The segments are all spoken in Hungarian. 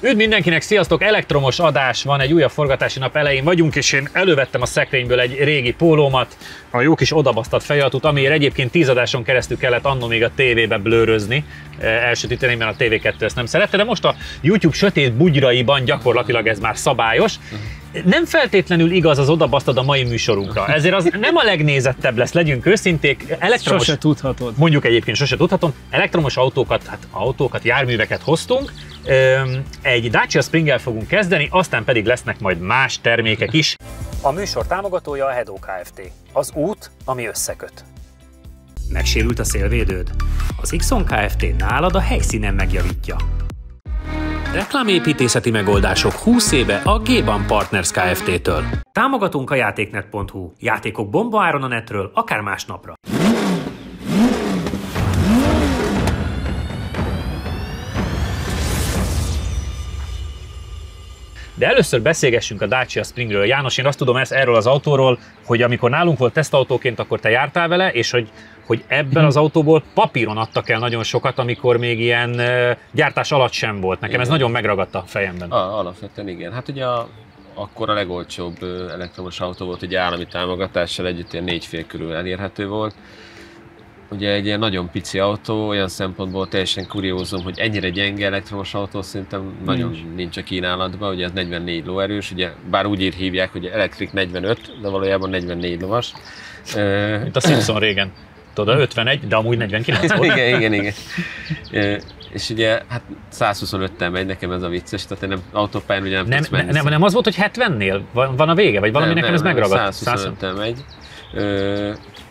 Üdv mindenkinek, sziasztok! Elektromos adás van, egy újabb forgatási nap elején vagyunk, és én elővettem a szekrényből egy régi pólómat, a jó kis odabasztat fejatút, amiért egyébként 10 adáson keresztül kellett annó még a tévébe blőrözni, elsötíteni, mert a TV2 ezt nem szerette, de most a YouTube sötét bugyraiban gyakorlatilag ez már szabályos. Nem feltétlenül igaz az odabasztad a mai műsorunkra, ezért az nem a legnézettebb lesz, legyünk őszinték. Elektromos, sose tudhatod. Mondjuk egyébként sose tudhatom, elektromos autókat, járműveket hoztunk, egy Dacia Springgel fogunk kezdeni, aztán pedig lesznek majd más termékek is. A műsor támogatója a Hedó Kft. Az út, ami összeköt. Megsérült a szélvédőd? Az Ixon Kft. Nálad a helyszínen megjavítja. Reklámépítészeti megoldások 20 éve a G-Ban Partners Kft-től. Támogatunk a játéknet.hu. Játékok bombaáron a netről, akár másnapra. De először beszélgessünk a Dacia Springről. János, én azt tudom erről az autóról, hogy amikor nálunk volt tesztautóként, akkor te jártál vele, és hogy ebben az autóból papíron adtak el nagyon sokat, amikor még ilyen gyártás alatt sem volt. Nekem igen. Ez nagyon megragadta a fejemben. Alapvetően igen. Hát ugye akkor a legolcsóbb elektromos autó volt, ugye állami támogatással együtt ilyen 4,5 körül elérhető volt. Ugye egy ilyen nagyon pici autó, olyan szempontból teljesen kuriózum, hogy ennyire gyenge elektromos autó szerintem nagyon nincs a kínálatban, ugye ez 44 lóerős, ugye bár úgy hívják, hogy Electric 45, de valójában 44 lovas. Mint a Simpson régen. Tudod, 51, de amúgy 49 volt. igen. És ugye hát 125-tel megy, nekem ez a vicces, tehát nem autópályán ugye nem tudsz menni. Nem az volt, hogy 70-nél van a vége, vagy valami nekem ez megragadt? 125-tel megy.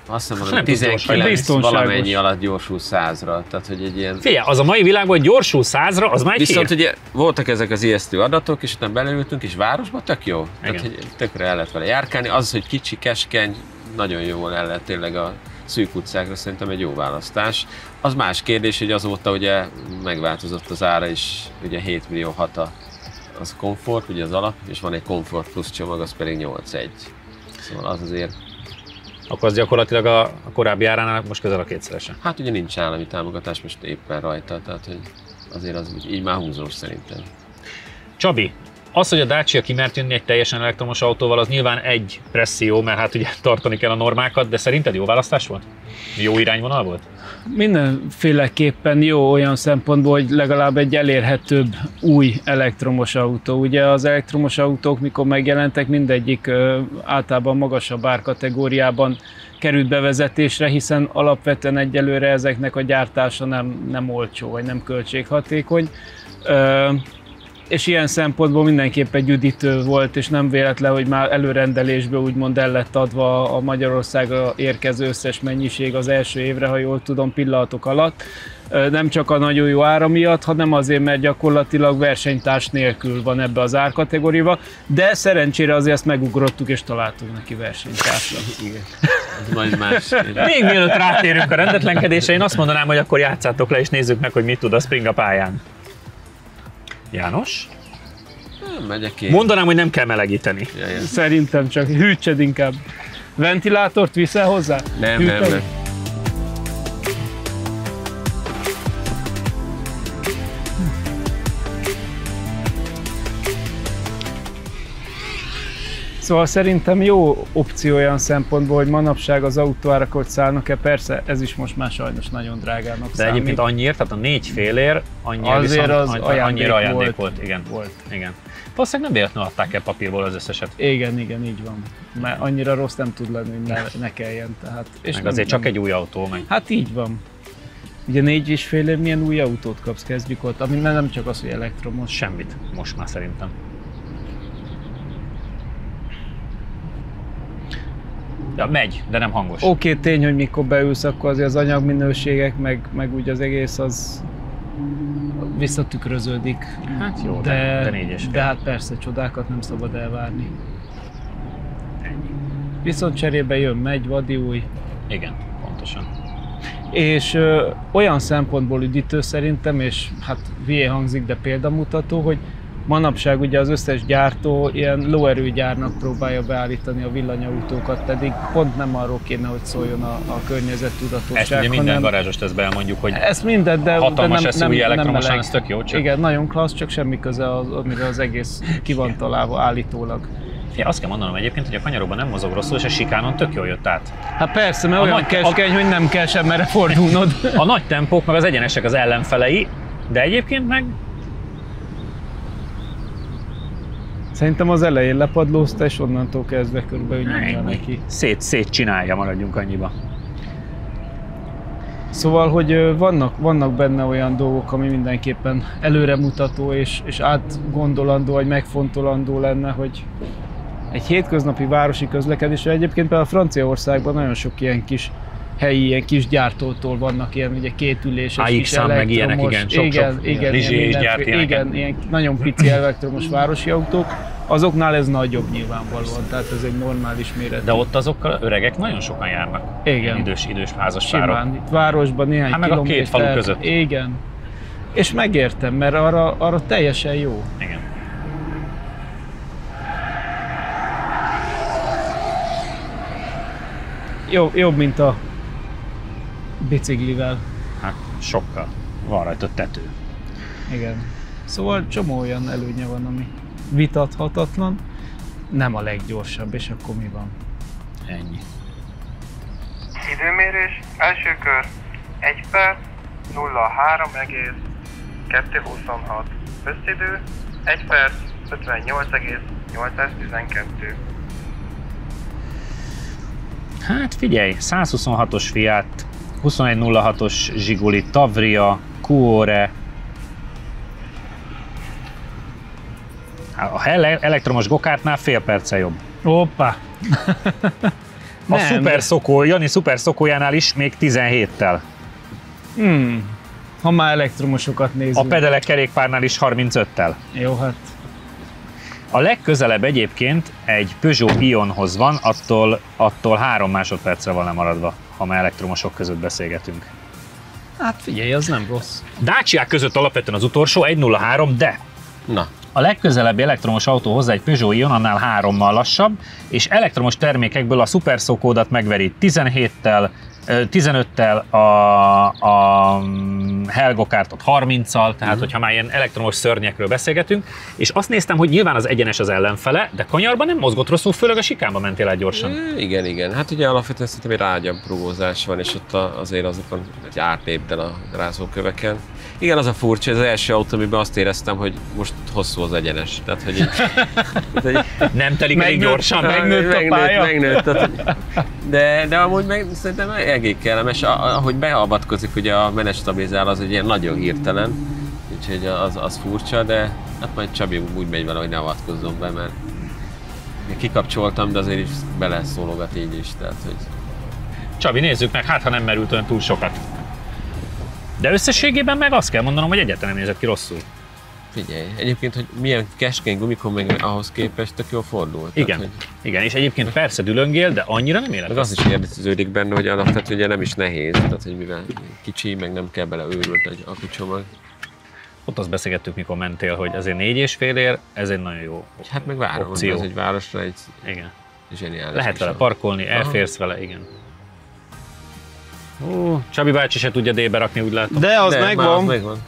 Azt hiszem, hogy 19 valamennyi alatt gyorsul 100-ra, tehát hogy egy ilyen... Figyelj, az a mai világban, hogy gyorsul 100-ra, az már egy Viszont hír. ugye voltak ezek az ijesztő adatok, és utána beleültünk, és városban tök jó. Tehát, hogy tökre el lehet vele járkálni. Az, hogy kicsi, keskeny, nagyon jól el lehet tényleg a szűk utcákra, szerintem egy jó választás. Az más kérdés, hogy azóta ugye megváltozott az ára, és ugye 7 millió 6 az komfort, ugye az alap, és van egy komfort plusz csomag, az pedig 8,1. Szóval az azért... Akkor az gyakorlatilag a korábbi áránál most közel a kétszerese. Hát ugye nincs állami támogatás most éppen rajta, tehát hogy azért az így már húzós szerintem. Csabi, az, hogy a Dacia kimert jönni egy teljesen elektromos autóval, az nyilván egy presszió, mert hát ugye tartani kell a normákat, de szerinted jó választás volt? Jó irányvonal volt? Mindenféleképpen jó olyan szempontból, hogy legalább egy elérhetőbb új elektromos autó. Ugye az elektromos autók, mikor megjelentek, mindegyik általában magasabb árkategóriában került bevezetésre, hiszen alapvetően egyelőre ezeknek a gyártása nem olcsó, vagy nem költséghatékony. És ilyen szempontból mindenképp egy üdítő volt, és nem véletlen, hogy már előrendelésből úgymond el lett adva a Magyarországra érkező összes mennyiség az első évre, ha jól tudom, pillanatok alatt. Nem csak a nagyon jó ára miatt, hanem azért, mert gyakorlatilag versenytárs nélkül van ebbe az árkategóriába, de szerencsére azért ezt megugrottuk, és találtunk neki versenytársat. Igen. Ez majd más. Még mielőtt rátérünk a rendetlenkedésre, én azt mondanám, hogy akkor játszátok le, és nézzük meg, hogy mit tud a Spring a pályán. János? Nem megyek én. Mondanám, hogy nem kell melegíteni. Ja. Szerintem csak hűtsed inkább. Ventilátort viszel hozzá? Nem. Szóval szerintem jó opció olyan szempontból, hogy manapság az autóárak hogy szállnak-e, persze ez is most már sajnos nagyon drágának de számít. egyébként annyiért, tehát a 4 félér azért az annyira ajándék volt. Igen. Volt. Valószínűleg nem véletlenül adták el papírból az összeset. Igen, így van. Mert annyira rossz nem tud lenni, hogy ne kelljen. Tehát, és meg azért csak egy új autó meg. Hát így van. Ugye 4,5 év milyen új autót kapsz, kezdjük ott, ami nem csak az, hogy elektromos. Semmit, most már szerintem. Ja, megy, de nem hangos. Oké, tény, hogy mikor beülsz, akkor azért az anyagminőségek, meg úgy az egész az visszatükröződik. Hát jó, de 4,5. De hát persze, csodákat nem szabad elvárni. Ennyi. Viszont cserébe jön, megy, vadi új. Igen, pontosan. És olyan szempontból üdítő szerintem, és hát hülyén hangzik, de példamutató, hogy manapság ugye az összes gyártó ilyen lóerőgyárnak próbálja beállítani a villanyautókat, pedig pont nem arról kéne, hogy szóljon a környezettudatosság. Ezt ugye minden garázsos tesz be, mondjuk, hogy ezt mindent, de hatalmas nem SUV elektromosan, ez tök jó. Csak... Igen, nagyon klassz, csak semmi köze az, amire az egész ki van találva állítólag. Ja, azt kell mondanom egyébként, hogy a kanyarokban nem mozog rosszul, és a sikánon tök jól jött át. Hát persze, mert olyan keskeny, hogy nem kell sem merre fordulnod. A nagy tempók meg az egyenesek az ellenfelei, de egyébként meg... Szerintem az elején lepadlózta, és onnantól kezdve körülbelül nyomja neki. Szét csinálja, maradjunk annyiba. Szóval, hogy vannak benne olyan dolgok, ami mindenképpen előremutató és átgondolandó, vagy megfontolandó lenne, hogy egy hétköznapi városi közlekedésre egyébként például Franciaországban nagyon sok ilyen kis helyi, ilyen kis gyártótól vannak ilyen ugye kétüléses kis elektromos, meg ilyenek, igen, Lizsé is gyárt igen, ilyen nagyon pici elektromos városi autók, azoknál ez nagyobb nyilvánvalóan, tehát ez egy normális méret. De ott azokkal öregek nagyon sokan járnak. Igen. Idős házaspárok. Simán, itt városban néhány kilométer. Meg a két falu között. Igen. És megértem, mert arra teljesen jó. Igen. Jobb, mint a biciklivel. Hát sokkal. Van rajta tető. Igen. Szóval csomó olyan előnye van, ami vitathatatlan. Nem a leggyorsabb, és akkor mi van? Ennyi. Időmérés, első kör, 1 perc, 03,226. Összidő, 1 perc, 58,812. Hát figyelj, 126-os Fiat, 2106-os Zsiguli, Tavria, Cuore. A elektromos gokártnál fél perccel jobb. Hoppá! A Super Szokó, Jani Super Szokójánál is még 17-tel. Ha már elektromosokat nézünk. A pedelek kerékpárnál is 35-tel. Jó, hát. A legközelebb egyébként egy Peugeot Ionhoz van, attól 3 másodpercre van lemaradva, ha már elektromosok között beszélgetünk. Hát figyelj, az nem rossz. Daciák között alapvetően az utolsó 103, de Na. a legközelebbi elektromos autó hozzá egy Peugeot Ion, annál 3-mal lassabb, és elektromos termékekből a Super Szokódat megveri 17-tel, 15-tel, a Helgokártot 30-al, tehát hogyha már ilyen elektromos szörnyekről beszélgetünk, és azt néztem, hogy nyilván az egyenes az ellenfele, de kanyarban nem mozgott rosszul, főleg a sikánba mentél el gyorsan. Igen. Hát ugye alapvetően szerintem egy rágyabb rugózás van, és ott azért azokon egy átlépdel a rázóköveken. Igen, az a furcsa, ez az első autó, amiben azt éreztem, hogy most hosszú az egyenes. Tehát, hogy nem telik elég gyorsan, megnőtt a pálya. Megnőtt, de amúgy meg szerintem egész kellemes. Ahogy beavatkozik, ugye a menetstabilizál az egy ilyen nagyon hirtelen, úgyhogy az furcsa, de hát majd Csabi úgy megy vele, hogy ne avatkozzon be, mert kikapcsoltam, de azért is beleszólogat így is. Tehát, hogy... Csabi, nézzük meg, hát ha nem merült olyan túl sokat. De összességében meg azt kell mondanom, hogy egyáltalán nem nézett ki rosszul. Figyelj, egyébként, hogy milyen keskeny gumikon meg ahhoz képest tök jól fordult. Igen, tehát, hogy... igen, és egyébként persze dülöngél, de annyira nem élet. Meg az is érdeződik benne, hogy alapvetően ugye nem is nehéz, tehát hogy mivel kicsi, meg nem kell bele őrült egy akucsomag. Ott azt beszélgettük, mikor mentél, hogy azért 4,5 ér, ez egy nagyon jó hát meg opció. Ez egy városra egy igen. zseniális. Lehet vele parkolni, elférsz vele, igen. Csabi bácsi se tudja D-be rakni, úgy látom. De az megvan.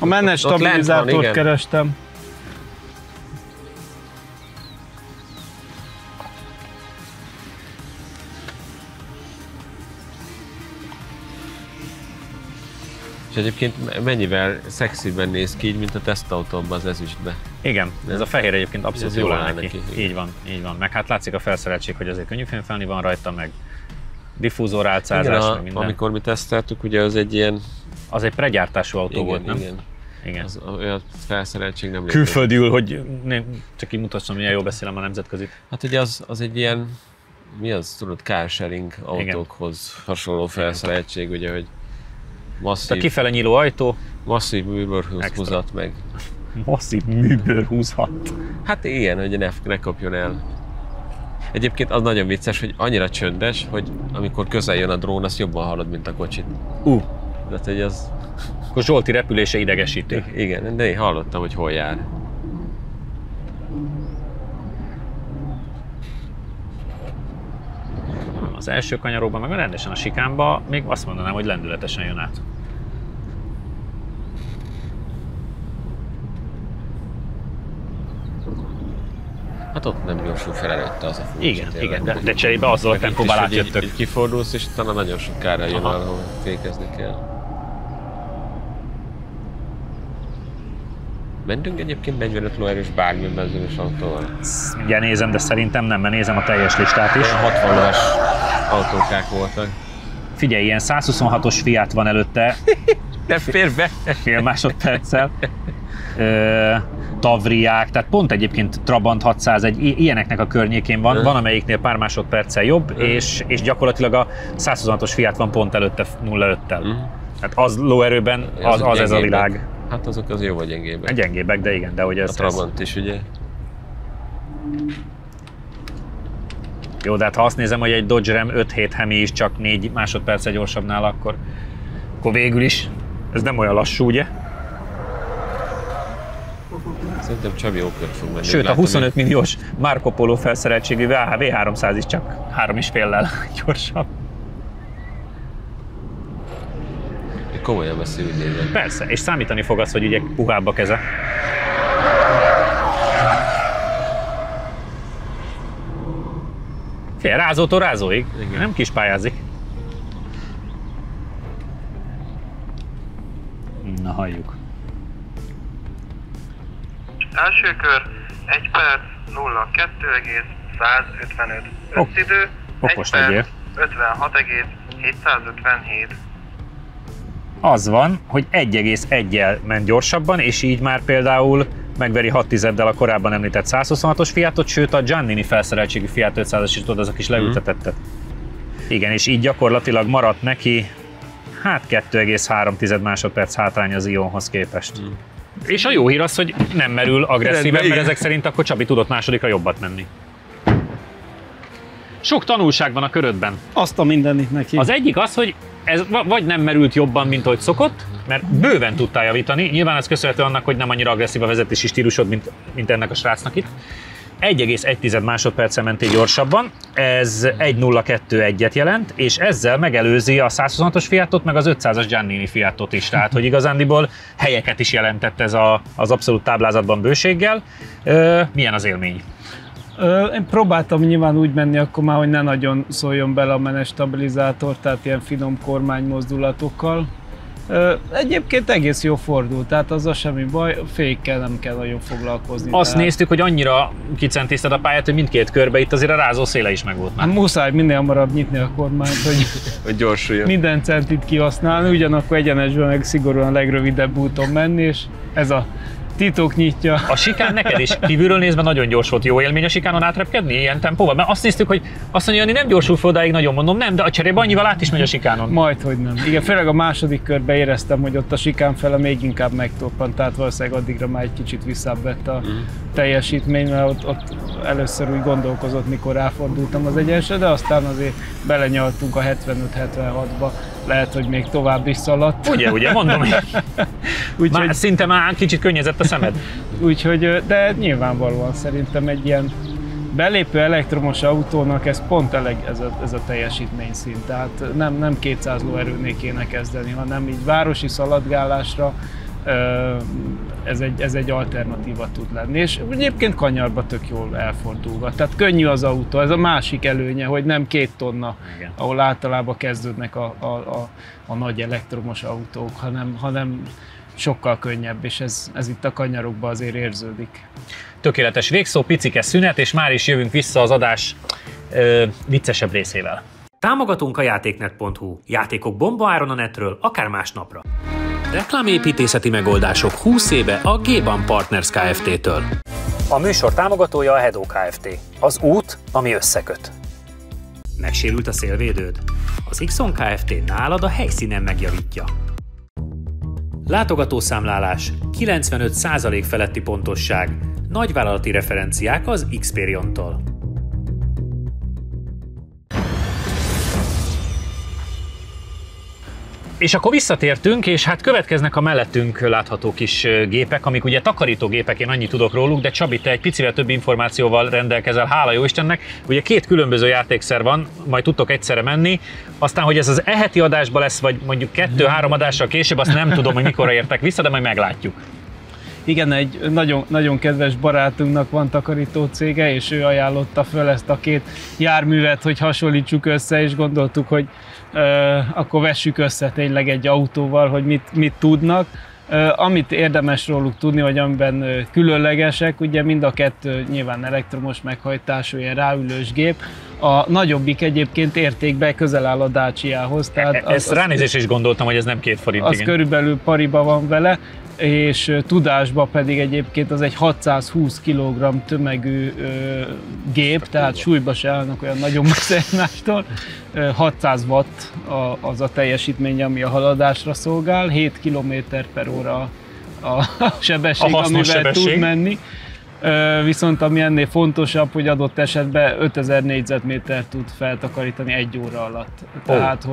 A menet stabilizátort kerestem. És egyébként mennyivel szexibben néz ki így, mint a tesztautóban az ezüstbe. Igen, ez a fehér egyébként abszolút jól áll neki. Így van. Meg hát látszik a felszereltség, hogy azért könnyű filmfelni van rajta, meg diffúzorálcázás, meg minden. Amikor mi teszteltük, ugye az egy ilyen... Az egy pregyártású autó volt, nem? Igen. Az olyan felszereltség nem létezik. Külföldül, hogy csak így mutassam, milyen jól beszélem a nemzetközi. Hát ugye az egy ilyen, mi az, tudod, carsharing autókhoz hasonló felszereltség, ugye, hogy masszív... A kifele nyíló ajtó. Masszív műbőrhúzat meg. Masszív műbőrhúzhat. Hát igen, hogy ne kapjon el. Egyébként az nagyon vicces, hogy annyira csöndes, hogy amikor közel jön a drón, azt jobban hallod, mint a kocsit. Tehát, hogy az... Akkor Zsolti repülése idegesítő. Igen, de én hallottam, hogy hol jár. Az első kanyaróban, meg rendesen a sikánba, még azt mondanám, hogy lendületesen jön át. Hát ott nem gyorsul fel előtte az a furcsa. Igen, de cserébe azzal a tempóval átjöttök. Így kifordulsz, és utána nagyon sokára jön, ahol fékezni kell. Mentünk egyébként 45 lóerős bármilyen benzinos autóval? Ugye nézem, de szerintem nem, mert nézem a teljes listát is. 60 lóes autókák voltak. Figyelj, ilyen 126-os Fiat van előtte. De fér be! Fél másodperccel. Tavriák, tehát pont egyébként Trabant 601, ilyeneknek a környékén van, van amelyiknél pár másodperccel jobb, és gyakorlatilag a 126-os Fiat van pont előtte 0,5-tel. Tehát az lóerőben, az ez a világ. Hát azok az jó vagy gyengébbek. Gyengébbek, de igen, de hogy ez... A Trabant is, ugye? Jó, de hát ha azt nézem, hogy egy Dodge Ram 5.7 Hemi is csak 4 másodperccel gyorsabb nála, akkor végül is ez nem olyan lassú, ugye? Szerintem Csabi jó kört fog menni. Sőt, a 25 milliós Marco Polo felszereltségű V300 is csak 3,5-lel gyorsabb. Komolyan veszi, úgy nézem. Persze, és számítani fog az, hogy ugye puhább a keze. Fél rázótól rázóig, igen. Nem kispályázik. Na, halljuk. Első kör 1 perc 02,155. Összidő 1 okos legyél. perc 56,757. Az van, hogy 1,1-jel ment gyorsabban, és így már például megveri 6 tizeddel a korábban említett 126-os Fiatot, sőt a Giannini felszereltségű Fiat 500-as is tudod, az a kis leültetette. Igen, és így gyakorlatilag maradt neki, hát 2,3 másodperc hátrány az Ionhoz képest. És a jó hír az, hogy nem merül agresszíven, mert ezek szerint akkor Csabi tudott másodikra jobbat menni. Sok tanulság van a körödben. Azt a mindenit neki. Az egyik az, hogy ez vagy nem merült jobban, mint ahogy szokott, mert bőven tudtál javítani. Nyilván ez köszönhető annak, hogy nem annyira agresszív a vezetési stílusod, mint ennek a srácnak itt. 1,1 másodperccel mentél gyorsabban, ez 1.02.1-et jelent, és ezzel megelőzi a 126-os Fiatot, meg az 500-as Giannini Fiatot is, tehát hogy igazándiból helyeket is jelentett ez az abszolút táblázatban bőséggel. Milyen az élmény? Én próbáltam nyilván úgy menni akkor már, hogy ne nagyon szóljon bele a menetstabilizátor, tehát ilyen finom kormánymozdulatokkal. Egyébként egész jó fordult, tehát azzal semmi baj, fékkel nem kell nagyon foglalkozni. Azt néztük, hogy annyira kicentézted a pályát, hogy mindkét körbe itt azért a rázó széle is megvolt már. Hát muszáj minél hamarabb nyitni a kormányt, hogy gyorsuljon. Minden centit kihasználni, ugyanakkor egyenesben meg szigorúan a legrövidebb úton menni, és ez a titok nyitja. A sikán neked is kívülről nézve nagyon gyors volt. Jó élmény a sikánon átrepkedni ilyen tempóval? Mert azt néztük, hogy azt mondja, hogy nem gyorsul fel odáig, nagyon mondom, nem, de a cserébe annyival át is megy a sikánon. Majdhogy nem. Igen, főleg a második körben éreztem, hogy ott a sikán fele még inkább megtoppant, tehát valószínűleg addigra már egy kicsit visszább vett a teljesítmény, mert ott először úgy gondolkozott, mikor ráfordultam az egyenesre, de aztán azért belenyaltunk a 75-76-ba. Lehet, hogy még tovább is szaladt. Ugye, mondom. Úgyhogy szinte már kicsit könnyezett a szemed. Úgyhogy, de nyilvánvalóan szerintem egy ilyen belépő elektromos autónak ez pont elég ez a teljesítményszint. Tehát nem 200 lóerőnél kéne kezdeni, hanem így városi szaladgálásra ez egy alternatíva tud lenni. És egyébként kanyarba tök jól elfordulgat. Tehát könnyű az autó, ez a másik előnye, hogy nem 2 tonna, igen, ahol általában kezdődnek a nagy elektromos autók, hanem sokkal könnyebb, és ez itt a kanyarokban azért érződik. Tökéletes végszó, picike szünet, és már is jövünk vissza az adás viccesebb részével. Támogatunk a játéknet.hu. Játékok bombaáron a netről, akár másnapra. Reklámépítészeti megoldások 20 éve a G-Ban Partners Kft-től. A műsor támogatója a Hedó Kft. Az út, ami összeköt. Megsérült a szélvédőd? Az Xon Kft. Nálad a helyszínen megjavítja. Látogatószámlálás, 95% feletti pontosság, nagyvállalati referenciák az Xperion-tól. És akkor visszatértünk, és hát következnek a mellettünk látható kis gépek, amik ugye takarítógépek, én annyit tudok róluk, de Csabi, te egy picivel több információval rendelkezel, hála jó Istennek. Ugye 2 különböző játékszer van, majd tudtok egyszerre menni, aztán, hogy ez az heti adásban lesz, vagy mondjuk 2-3 adással később, azt nem tudom, hogy mikorra értek vissza, de majd meglátjuk. Igen, egy nagyon, nagyon kedves barátunknak van takarító cége, és ő ajánlotta föl ezt a 2 járművet, hogy hasonlítsuk össze, és gondoltuk, hogy akkor vessük össze tényleg egy autóval, hogy mit tudnak. Amit érdemes róluk tudni, hogy amiben különlegesek, ugye mind a 2 nyilván elektromos meghajtású, ilyen ráülős gép. A nagyobbik egyébként értékben közel áll a Dacia-hoz. Ezt ránézésre is gondoltam, hogy ez nem 2 forint. Az igen. körülbelül pariba van vele, és tudásban pedig egyébként az egy 620 kg tömegű gép, tehát súlyba se állnak olyan nagyon messze egymástól. 600 watt az a teljesítmény, ami a haladásra szolgál, 7 km/h a sebesség, amivel sebesség tud menni. Viszont ami ennél fontosabb, hogy adott esetben 5000 négyzetméter tud feltakarítani 1 óra alatt. Tehát,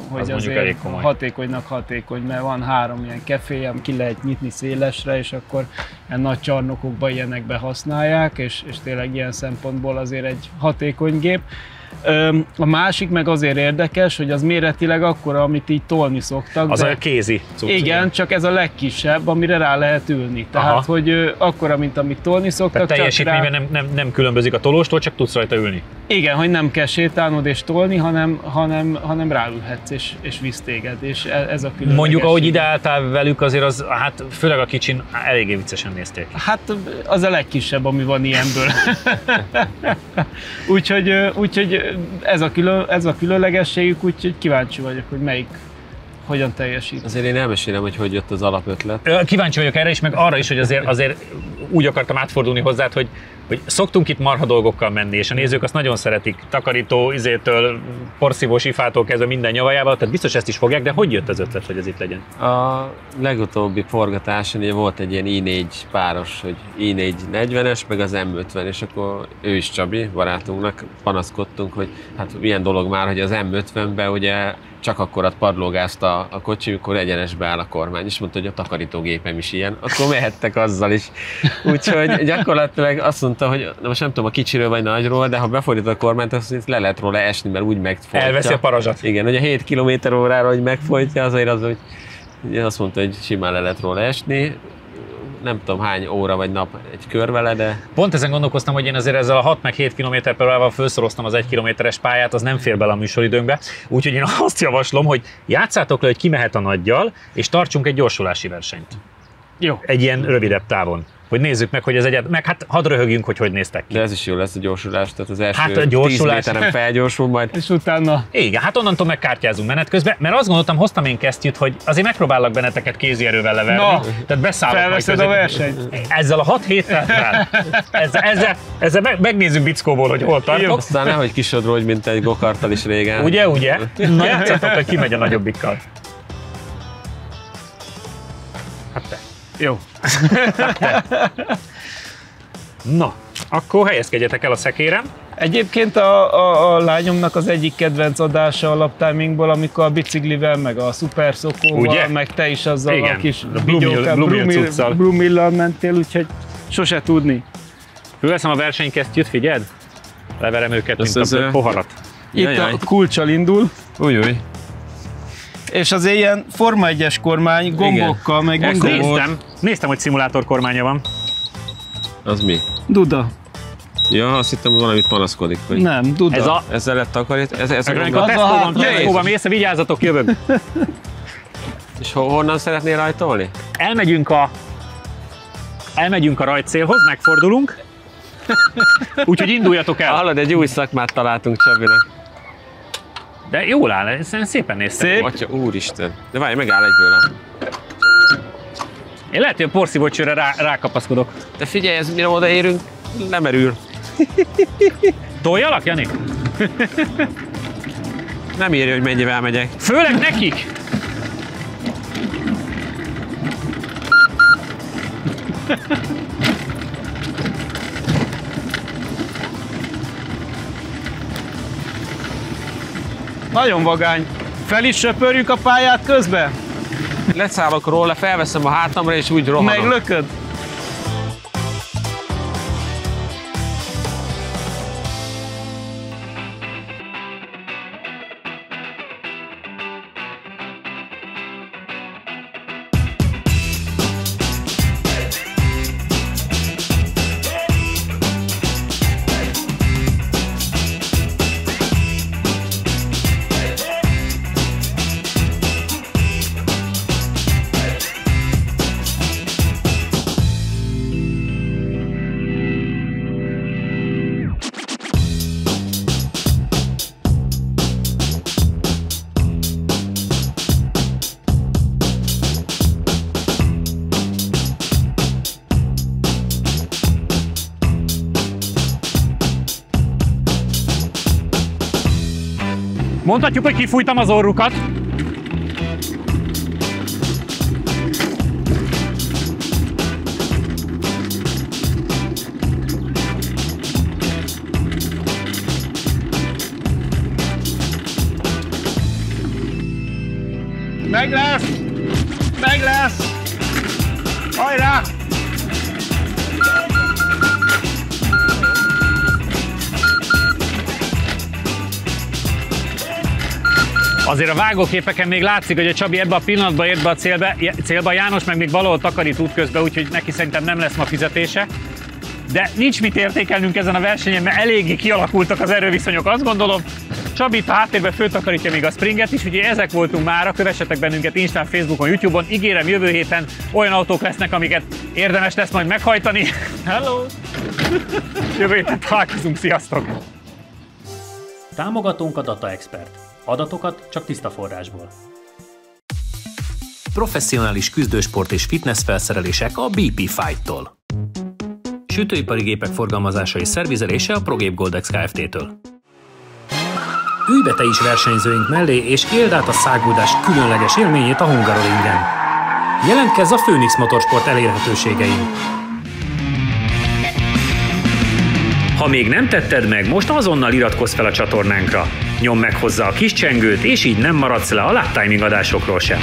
hogy azért hatékonynak hatékony, mert van 3 ilyen kefé, ami ki lehet nyitni szélesre, és akkor ilyen nagy csarnokokban ilyenekbe használják, és tényleg ilyen szempontból azért egy hatékony gép. A másik meg azért érdekes, hogy az méretileg akkora, amit így tolni szoktak. Az a kézi cucc. Igen, csak ez a legkisebb, amire rá lehet ülni. Tehát, hogy akkora, mint amit tolni szoktak. Tehát teljesítményben nem különbözik a tolóstól, csak tudsz rajta ülni. Igen, hogy nem kell sétálnod és tolni, hanem ráülhetsz és visz téged, és ez a különlegesség. Mondjuk, ahogy ide álltál velük, azért az, hát főleg a kicsin eléggé viccesen nézték. Hát az a legkisebb, ami van ilyenből. úgyhogy ez a különlegességük, úgyhogy kíváncsi vagyok, hogy melyik hogyan teljesít. Azért én elmesélem, hogy jött az alapötlet. Kíváncsi vagyok erre is, meg arra is, hogy azért úgy akartam átfordulni hozzád, hogy szoktunk itt marha dolgokkal menni, és a nézők azt nagyon szeretik. Takarító, izétől, porszívós ifától kezdve minden nyavajával, tehát biztos ezt is fogják, de hogy jött az ötlet, hogy ez itt legyen? A legutóbbi forgatáson volt egy ilyen i4 páros, hogy i4 40-es, meg az M50, és akkor ő is Csabi, barátunknak panaszkodtunk, hogy hát ilyen dolog már, hogy az M50-ben ugye csak akkor ad padlógázt a kocsi, amikor egyenesbe áll a kormány, és mondta, hogy a takarítógépem is ilyen, akkor mehettek azzal is. Úgyhogy gyakorlatilag azt mondta, hogy most nem tudom a kicsiről vagy nagyról, de ha befordít a kormányt, azt le lehet róla esni, mert úgy megfojtja. Elveszi a parazsat. Igen, hogy a 7 km/h hogy megfojtja, azért az, hogy azt mondta, hogy simán le lehet róla esni. Nem tudom hány óra vagy nap egy kör vele, de... Pont ezen gondolkoztam, hogy én azért ezzel a 6 meg 7 km/h-val felszoroztam az 1 kilométeres pályát, az nem fér bele a műsoridőnkbe. Úgyhogy én azt javaslom, hogy játszátok le, hogy ki mehet a nagyjal, és tartsunk egy gyorsulási versenyt. Jó. Egy ilyen rövidebb távon. Hogy nézzük meg, hogy ez egyet, meg hát hadd röhögjünk, hogy néztek ki. De ez is jó lesz a gyorsulás, tehát az első hát a gyorsulás... 10 méteren felgyorsul majd. És utána... Igen, hát onnantól megkártyázunk menet közben, mert azt gondoltam, hoztam én kesztyűt, hogy azért megpróbállak benneteket kézi erővel leverni. Na, tehát beszállok felveszed a versenyt. Ezzel a 6 héttel ezzel megnézzük Bickóból, hogy hol tartok. Aztán nehogy kisodródj, mint egy gokarttal is régen. Ugye? Na játszatok, hogy ki megy a nagyobbikkal. Hát te. Jó. Na, akkor helyezkedjetek el a szekérem. Egyébként a lányomnak az egyik kedvenc adása a laptimingból, amikor a biciklivel, meg a szuperszokóval, ugye? meg te is azzal igen, a kis Blumil-cuccal. mentél, úgyhogy sose tudni. Fölveszem a versenykesztyűt, figyeld? Leverem őket, mint a poharat. Itt a kulccsal indul. Új. És azért ilyen Forma 1-es kormány, gombokkal, meg minden. Néztem, hogy szimulátor kormánya van. Az mi? Duda. Ja, azt hittem, hogy valamit panaszkodik. Hogy Nem, Duda. Ezzel lett takarít? Ez Amikor Tesco-ban mész, vigyázzatok, jövök. És honnan szeretnél rajtolni? Elmegyünk a rajtcélhoz, megfordulunk. Úgyhogy induljatok el. Hallod, egy új szakmát találtunk Csabinak. De jól áll, ezt szépen néztem. Szép. Atya, úristen. De várj, megáll egyből. Én lehet, hogy a porszívócsőre rákapaszkodok. De figyelj, ez mire odaérünk, lemerül. Toljalak, Jani? Nem írja, hogy mennyivel megyek. Főleg nekik! Nagyon vagány. Fel is söpörjük a pályát közben? Leszállok róla, felveszem a hátamra és úgy rohanok. Meglököd? Mondhatjuk, hogy kifújtam az orrukat. Meg lesz! Meg lesz! Hajrá! Azért a vágóképeken még látszik, hogy a Csabi ebbe a pillanatban ért be a célba, János meg még valahol takarít útközben, úgyhogy neki szerintem nem lesz ma fizetése. De nincs mit értékelnünk ezen a versenyen, mert eléggé kialakultak az erőviszonyok, azt gondolom. Csabi itt a háttérben föltakarítja még a springet is, úgyhogy ezek voltunk mára, kövessetek bennünket Instán, Facebookon, YouTube-on. Ígérem, jövő héten olyan autók lesznek, amiket érdemes lesz majd meghajtani. Hello! Jövő héten találkozunk, sziasztok! Támogatónk a Data Expert. Adatokat csak tiszta forrásból. Professzionális küzdősport és fitness felszerelések a BP Fight-tól. Sütőipari gépek forgalmazása és szervizelése a ProGape Goldex Kft-től. Ülj be te is versenyzőink mellé, és éld át a száguldás különleges élményét a Hungaroringen. Jelentkezz a Phoenix Motorsport elérhetőségein. Ha még nem tetted meg, most azonnal iratkozz fel a csatornánkra. Nyomd meg hozzá a kis csengőt, és így nem maradsz le a Lap Timing adásokról sem.